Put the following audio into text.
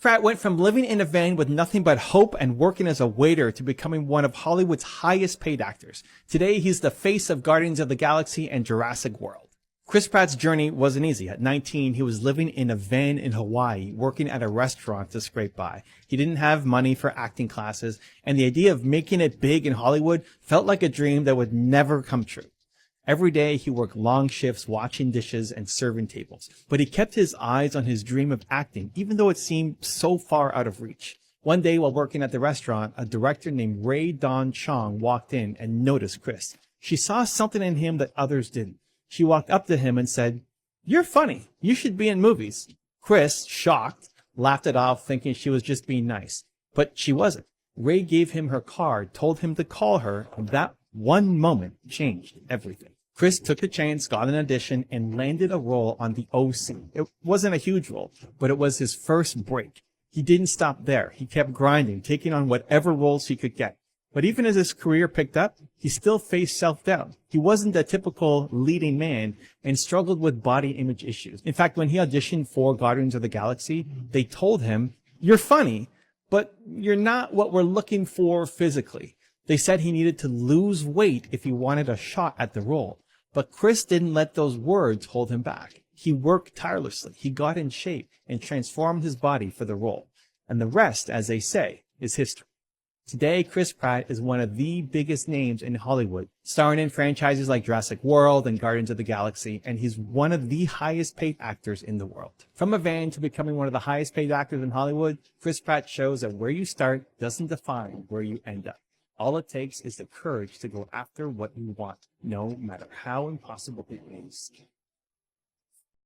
Pratt went from living in a van with nothing but hope and working as a waiter to becoming one of Hollywood's highest paid actors. Today, he's the face of Guardians of the Galaxy and Jurassic World. Chris Pratt's journey wasn't easy. At 19, he was living in a van in Hawaii, working at a restaurant to scrape by. He didn't have money for acting classes, and the idea of making it big in Hollywood felt like a dream that would never come true. Every day, he worked long shifts washing dishes and serving tables, but he kept his eyes on his dream of acting, even though it seemed so far out of reach. One day, while working at the restaurant, a director named Rae Dawn Chong walked in and noticed Chris. She saw something in him that others didn't. She walked up to him and said, "You're funny. You should be in movies." Chris, shocked, laughed it off, thinking she was just being nice. But she wasn't. Rae gave him her card, told him to call her, and that one moment changed everything. Chris took the chance, got an audition, and landed a role on the OC. It wasn't a huge role, but it was his first break. He didn't stop there. He kept grinding, taking on whatever roles he could get. But even as his career picked up, he still faced self-doubt. He wasn't a typical leading man and struggled with body image issues. In fact, when he auditioned for Guardians of the Galaxy, they told him, "You're funny, but you're not what we're looking for physically." They said he needed to lose weight if he wanted a shot at the role. But Chris didn't let those words hold him back. He worked tirelessly. He got in shape and transformed his body for the role. And the rest, as they say, is history. Today, Chris Pratt is one of the biggest names in Hollywood, starring in franchises like Jurassic World and Guardians of the Galaxy, and he's one of the highest paid actors in the world. From a van to becoming one of the highest paid actors in Hollywood, Chris Pratt shows that where you start doesn't define where you end up. All it takes is the courage to go after what you want, no matter how impossible it is.